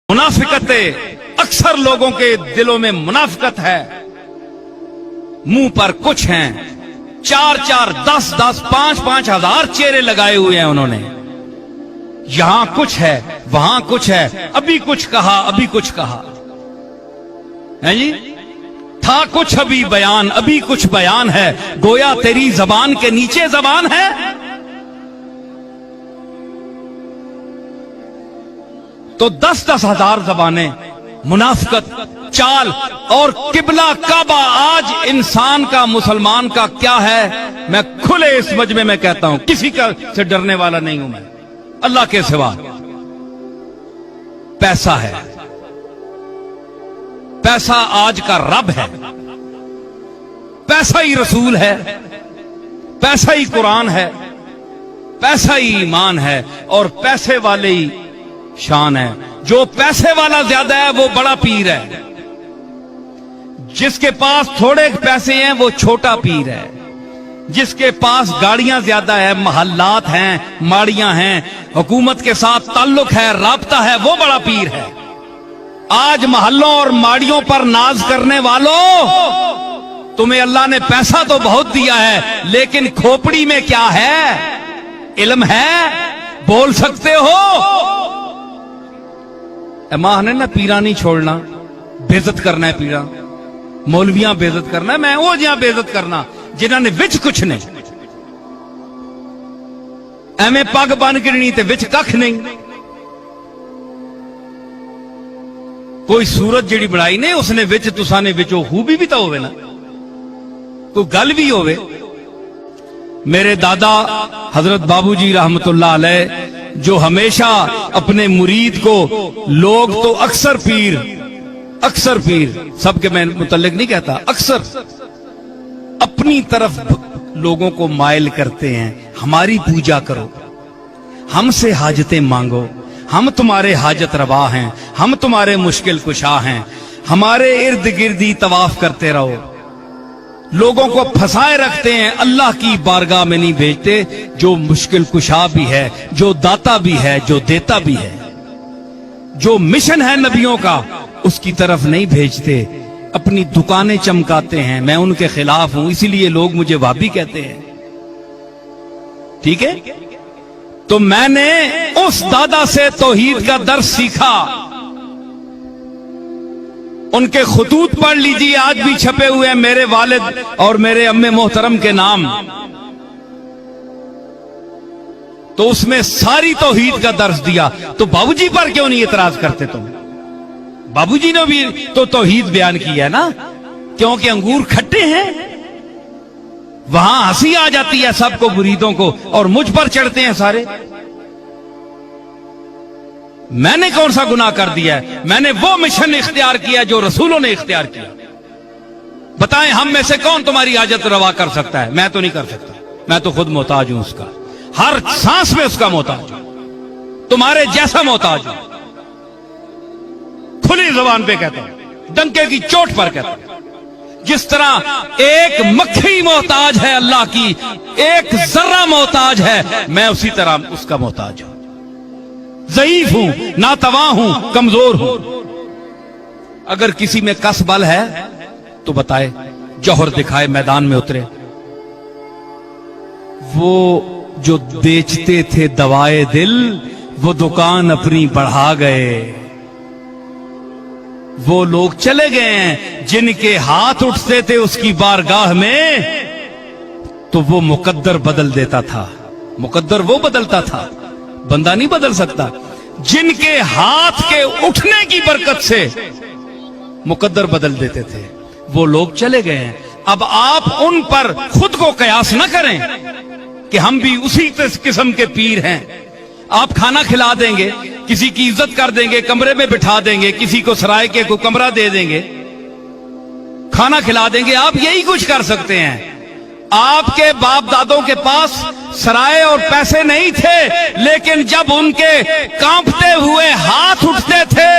मुनाफिकत अक्सर लोगों के दिलों में मुनाफिकत है, मुंह पर कुछ हैं, 4-4, 10-10, 5-5 हजार चेहरे लगाए हुए हैं उन्होंने। यहां कुछ है, वहां कुछ है, अभी कुछ कहा, अभी कुछ कहा है जी। था कुछ अभी बयान, अभी कुछ बयान है, गोया तेरी जबान के नीचे जबान है। तो 10-10 हजार जबानें, मुनाफिकत, चाल और किबला काबा आज इंसान का, मुसलमान का क्या है, मैं खुले इस मजमे में कहता हूं, किसी का से डरने वाला नहीं हूं मैं अल्लाह के सिवा। पैसा है, पैसा आज का रब है, पैसा ही रसूल है, पैसा ही कुरान है, पैसा ही ईमान है और पैसे वाले ही शान है। जो पैसे वाला ज्यादा है वो बड़ा पीर है, जिसके पास थोड़े पैसे हैं वो छोटा पीर है, जिसके पास गाड़ियां ज्यादा है, महल्लात हैं, माड़ियां हैं, हुकूमत के साथ ताल्लुक है, राब्ता है, वो बड़ा पीर है। आज महल्लों और माड़ियों पर नाज करने वालों, तुम्हें अल्लाह ने पैसा तो बहुत दिया है, लेकिन खोपड़ी में क्या है? इल्म है, बोल सकते हो। मां ने ना पीरा नहीं छोड़ना, बेइज्जत करना है पीरा, मौलवियां बेइज्जत करना है, मैं वो जहां बेइज्जत करना जिन्होंने विच कुछ नहीं, एवं पग बन गिरनी ते विच कख नहीं। कोई सूरत जिहड़ी बनाई ने उसने विच तुसा ने विचों खूबी भी तो होवे ना, कोई गल भी होवे। मेरे दादा हजरत बाबूजी रहमतुल्लाह अलैह जो हमेशा अपने मुरीद को, लोग तो अक्सर पीर सबके मैं मुतल्लिक नहीं कहता, अक्सर अपनी तरफ लोगों को माइल करते हैं। हमारी पूजा करो, हमसे हाजतें मांगो, हम तुम्हारे हाजत रवा हैं, हम तुम्हारे मुश्किल कुशा हैं, हमारे इर्द गिर्द ही तवाफ करते रहो। लोगों को फंसाए रखते हैं, अल्लाह की बारगाह में नहीं भेजते, जो मुश्किल कुशा भी है, जो दाता भी है, जो देता भी है, जो मिशन है नबियों का उसकी तरफ नहीं भेजते, अपनी दुकानें चमकाते हैं। मैं उनके खिलाफ हूं, इसीलिए लोग मुझे वाबी कहते हैं, ठीक है। तो मैंने उस दादा से तौहीद का दर्स सीखा, उनके खुतूत पढ़ लीजिए, आज भी छपे हुए हैं मेरे वालिद और मेरे अम्मे मोहतरम के नाम। तो उसमें सारी तौहीद का दर्स दिया। तो बाबूजी पर क्यों नहीं इतराज करते तुम? बाबूजी ने भी तो तौहीद बयान किया है ना, क्योंकि अंगूर खट्टे हैं, वहां हंसी आ जाती है सबको, मुरीदों को, और मुझ पर चढ़ते हैं सारे। मैंने कौन सा गुनाह कर दिया है? मैंने वो मिशन इख्तियार किया जो रसूलों ने इख्तियार किया। बताएं, हम में से कौन तुम्हारी हाजत रवा कर सकता है? मैं तो नहीं कर सकता, मैं तो खुद मोहताज हूं उसका, हर सांस में उसका मोहताज हूं, तुम्हारे जैसा मोहताज हूं। खुली जुबान पे कहता हूं, डंके की चोट पर कहता हूं। जिस तरह एक मक्खी मोहताज है अल्लाह की, एक जर्रा मोहताज है, मैं उसी तरह उसका मोहताज हूं। ज़ईफ हूं, नातवा हूं, कमजोर हूं। अगर किसी में कस बल है तो बताए, जौहर दिखाए, मैदान में उतरे। वो जो बेचते थे दवाए दिल, वो दुकान अपनी बढ़ा गए। वो लोग चले गए हैं जिनके हाथ उठते थे उसकी बारगाह में, तो वो मुकद्दर बदल देता था। मुकद्दर वो बदलता था, बंदा नहीं बदल सकता। जिनके हाथ के उठने की बरकत से मुकद्दर बदल देते थे, वो लोग चले गए हैं। अब आप उन पर खुद को कयास न करें कि हम भी उसी किस्म के पीर हैं। आप खाना खिला देंगे, किसी की इज्जत कर देंगे, कमरे में बिठा देंगे, किसी को सराय के को कमरा दे देंगे, खाना खिला देंगे, आप यही कुछ कर सकते हैं। आपके बाप दादों के पास सराय और पैसे नहीं थे, लेकिन जब उनके कांपते हुए हाथ उठते थे,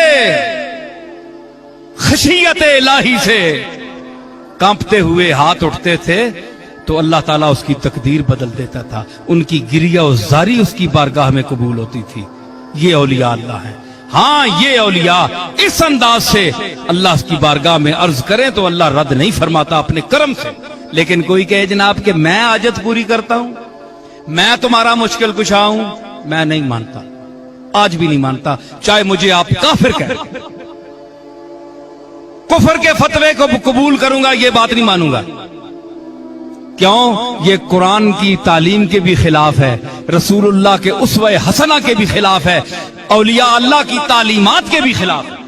खशियत इलाही से कांपते हुए हाथ उठते थे, तो अल्लाह ताला उसकी तकदीर बदल देता था। उनकी गिरिया और जारी उसकी बारगाह में कबूल होती थी। ये औलिया अल्लाह है। ہاں یہ اولیاء اس انداز سے اللہ کی بارگاہ میں عرض کریں تو اللہ رد نہیں فرماتا اپنے کرم سے. لیکن کوئی کہے جناب کہ میں حاجت پوری کرتا ہوں, میں تمہارا مشکل کشا ہوں, میں نہیں مانتا, آج بھی نہیں مانتا, چاہے مجھے آپ کافر کہیں. کفر کے فتوے کو قبول کروں گا, یہ بات نہیں مانوں گا. کیوں؟ یہ قرآن کی تعلیم کے بھی خلاف ہے, رسول اللہ کے اسوہ حسنہ کے بھی خلاف ہے, اولیاء اللہ کی تعلیمات کے بھی خلاف ہے.